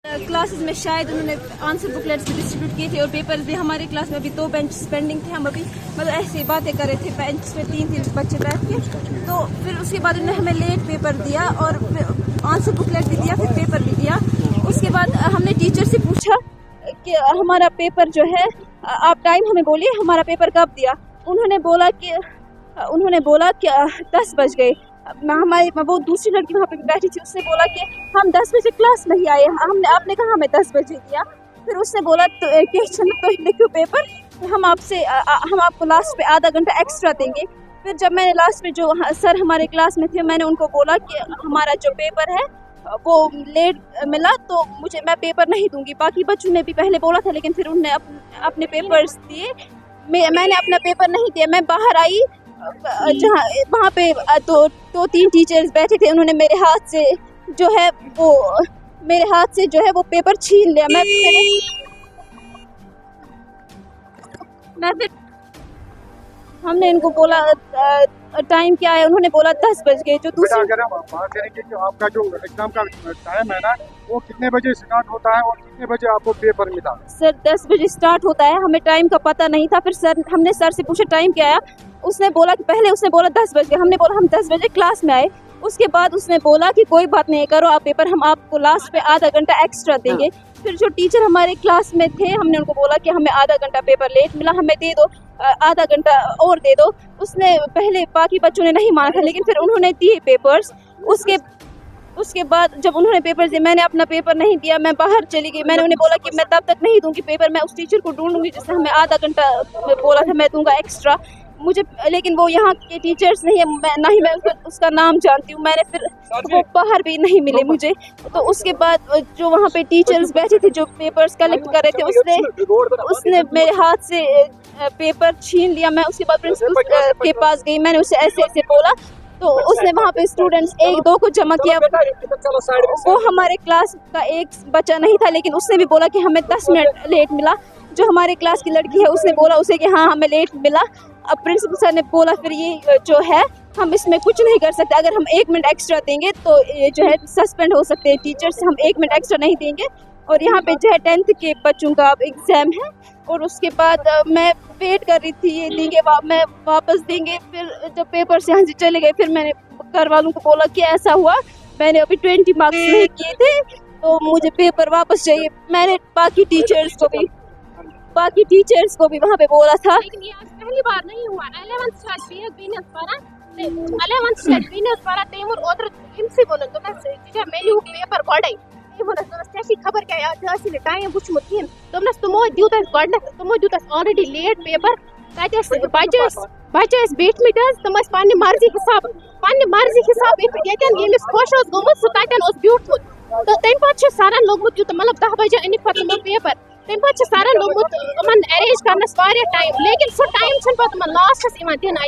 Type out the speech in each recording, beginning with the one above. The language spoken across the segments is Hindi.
क्लासेस में शायद उन्होंने आंसर बुकलेट्स भी डिस्ट्रीब्यूट किए थे और पेपर्स भी। हमारी क्लास में अभी 2 बेंच पेंडिंग थे। हम अभी मतलब ऐसी बातें कर रहे थे बेंच पे 3 बच्चे बैठ के। तो फिर उसके बाद उन्होंने हमें लेट पेपर दिया और आंसर बुकलेट भी दिया, फिर पेपर भी दिया। उसके बाद हमने टीचर से पूछा कि हमारा पेपर जो है आप टाइम हमें बोलिए, हमारा पेपर कब दिया। उन्होंने बोला कि 10 बज गए। हमारी वो दूसरी लड़की वहाँ पे बैठी थी, उसने बोला कि हम 10 बजे क्लास में ही आए, आपने कहा हमें 10 बजे दिया। फिर उसने बोला तो लिखो पेपर, हम आपको लास्ट पे आधा घंटा एक्स्ट्रा देंगे। फिर जब मैंने लास्ट में जो सर हमारे क्लास में थे, मैंने उनको बोला कि हमारा जो पेपर है वो लेट मिला तो मैं पेपर नहीं दूंगी। बाकी बच्चों ने भी पहले बोला था, लेकिन फिर उन्होंने अपने पेपर्स दिए। मैंने अपना पेपर नहीं दिया। मैं बाहर आई जहाँ वहाँ पे 2-3 टीचर्स बैठे थे। उन्होंने मेरे हाथ से जो है वो पेपर छीन लिया। मैं फिर हमने इनको बोला टाइम क्या है, उन्होंने बोला 10 बज गए। जो दूसरा अगर हम बात करेंगे कि आपका जो एग्जाम का टाइम है ना, वो कितने बजे स्टार्ट होता है और कितने बजे आपको पेपर मिला? सर 10 बजे स्टार्ट होता है, हमें टाइम का पता नहीं था। फिर हमने सर से पूछा टाइम क्या है। उसने बोला 10 बज गए। हमने बोला हम 10 बजे क्लास में आए। उसके बाद उसने बोला कि कोई बात नहीं, करो आप पेपर, हम आपको लास्ट पे आधा घंटा एक्स्ट्रा देंगे। फिर जो टीचर हमारे क्लास में थे, हमने उनको बोला कि हमें आधा घंटा पेपर लेट मिला, हमें दे दो, आधा घंटा और दे दो। उसने पहले बाकी बच्चों ने नहीं माना था, लेकिन फिर उन्होंने दिए पेपर्स। उसके बाद जब उन्होंने पेपर दिए, मैंने अपना पेपर नहीं दिया, मैं बाहर चली गई। मैंने उन्हें बोला कि मैं तब तक नहीं दूंगी पेपर, मैं उस टीचर को ढूंढूंगी जिससे हमें आधा घंटा बोला था मैं दूंगा एक्स्ट्रा। लेकिन वो यहाँ के टीचर्स नहीं है, ना ही मैं उसका नाम जानती हूँ। मैंने फिर वो बाहर भी नहीं मिले मुझे। तो उसके बाद जो वहाँ पे टीचर्स बैठे थे जो पेपर्स कलेक्ट कर रहे थे, उसने मेरे हाथ से पेपर छीन लिया। मैं उसके बाद प्रिंसिपल के पास गई, मैंने उसे ऐसे बोला। तो उसने वहाँ पे स्टूडेंट्स 1-2 को जमा किया। वो हमारे क्लास का एक बच्चा नहीं था, लेकिन उसने भी बोला कि हमें 10 मिनट लेट मिला। जो हमारे क्लास की लड़की है, उसने बोला उसे कि हाँ हमें लेट मिला। अब प्रिंसिपल सर ने बोला फिर ये जो है हम इसमें कुछ नहीं कर सकते, अगर हम 1 मिनट एक्स्ट्रा देंगे तो ये जो है सस्पेंड हो सकते हैं टीचर्स। हम 1 मिनट एक्स्ट्रा नहीं देंगे। और यहाँ पे जो है 10th के बच्चों का एग्जाम है। और उसके बाद मैं वेट कर रही थी ये देंगे मैं वापस देंगे। फिर जब पेपर से यहाँ से चले गए, फिर मैंने घर वालों को बोला कि ऐसा हुआ, मैंने अभी 20 मार्क्स नहीं किए थे तो मुझे पेपर वापस चाहिए। मैंने बाकी टीचर्स को भी वहाँ पे बोला था। लेकिन ये आज पहली बार नहीं हुआ। 11th स्टेट तेमूर ओतर इमसी बोलन तो मेन्यू पेपर गडे तेमूर खबर क्या टाइम वुचमुत कहें दोपनस तुमो दियुत ऑलरेडी लेट पेपर बच्चे बैठमित तम पन्ने मर्जी हिसाब यमिस खुश गोमुत सह तन ब्यूठमुत। तो तम पे सरन लोगमुत यूत मतलब 10 बजे अनिक पे पेपर। तम पे सरन लोगमुत अरेंज करनस टाइम, लेकिन सो टाइम पे लास्टस दिन कहें।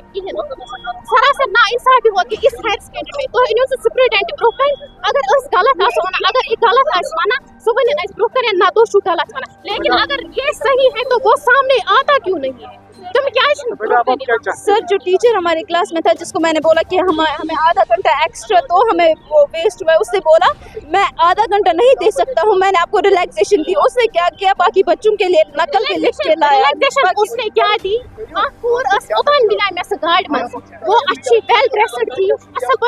सरासर ना इंसाफी वो कि इस हायर सेकेंडरी में तो इन सुप्रिटेंडेंट ब्रोह अगर गलत अगर यह गलत वन सो वन ब्रोह ना तो गलत वन। लेकिन अगर ये सही है तो वो सामने आता क्यों नहीं है? तुम क्या सर जो टीचर हमारे क्लास में था, जिसको मैंने बोला कि हमें आधा घंटा एक्स्ट्रा तो हमें वो वेस्ट हुआ, उससे बोला मैं आधा घंटा नहीं दे सकता हूँ, मैंने आपको रिलैक्सेशन दी। उसने क्या किया, बाकी बच्चों के लिए नकल पे लिख के लाया। उसने क्या दी गाड़ी में वो अच्छी वेल ड्रेस्ड थी,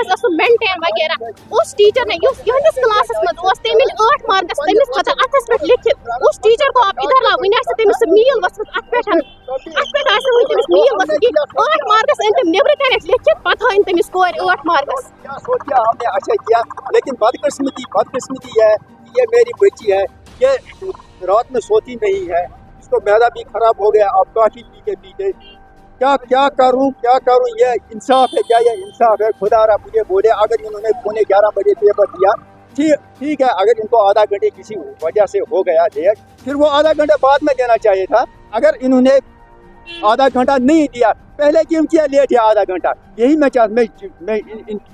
असल मेंटेन वगैरह। उस टीचर ने क्लास में 8 मार्क्स तमिस अथस पे लिखित उस टीचर को आप इधर लाओ तमिस मील वसमत मील वसमत 8 मार्क्स नेबर कर लिखित पता तमिस कोर 8 मार्क्स। क्या सोच किया हमने अच्छा किया, लेकिन बदकिस्मती है ये मेरी बच्ची है, ये रात में सोती नहीं है, इसको मैदा भी खराब हो गया। अब काफी पीते क्या करूं ये इंसाफ है क्या? ये इंसाफ है? खुदा मुझे बोले अगर इन्होंने 11:15 बजे पेपर दिया ठीक है, अगर इनको आधा घंटे किसी वजह से हो गया लेट, फिर वो आधा घंटा बाद में देना चाहिए था। अगर इन्होंने आधा घंटा नहीं दिया, पहले क्यों किया लेट या आधा घंटा? यही मैं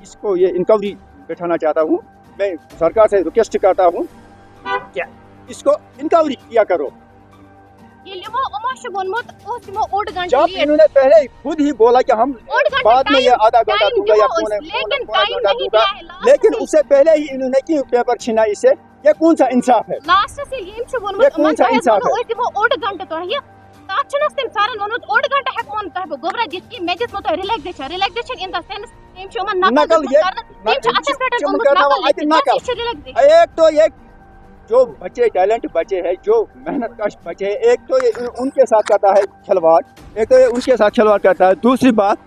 इसको ये इंक्वायरी बैठाना चाहता हूँ। मैं सरकार से रिक्वेस्ट करता हूँ क्या इसको इंक्वायरी किया करो। जब इन्होंने पहले खुद ही बोला कि हम बाद में ये आधा घंटा दूंगा या पौने घंटा दूंगा, लेकिन उससे पहले ही इन्होंने क्यों पेपर छीना इससे? ये कौन सा इंसाफ है? लास्ट से ये छ ये वोनमत कौन सा इंसाफ है? ओड दिमो ओड घंटे तो ये तत छनस तम सारन वोनमत ओड घंटे हेकमोन तह गोबरा दित कि मे दिस मत रिलैक्सेशन इन द सेंस तम छ मन नकल ये तम छ अच्छे पेट वोनमत नकल एक तो ये जो बच्चे टैलेंट बच्चे हैं, जो मेहनत कश बच्चे हैं, एक तो ये उनके साथ करता है खिलवाड़, एक तो ये उनके साथ खिलवाड़ करता है। दूसरी बात,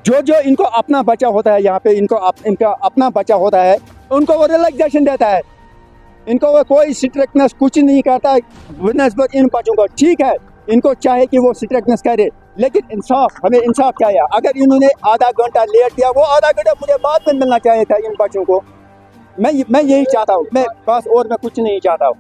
जो इनको अपना बच्चा होता है यहाँ पे, इनका अपना बच्चा होता है, उनको वो रिलैक्सेशन देता है, इनको वो कोई स्ट्रिक्टनेस कुछ नहीं करता बिजनेस इन बच्चों को। ठीक है, इनको चाहे कि वो स्ट्रिक्टनेस करे, लेकिन इंसाफ, हमें इंसाफ चाहिए। अगर इन्होंने आधा घंटा लेट दिया, वो आधा घंटा मुझे बाद में मिलना चाहिए था इन बच्चों को। मैं यही चाहता हूँ, मैं बस और मैं कुछ नहीं चाहता हूँ।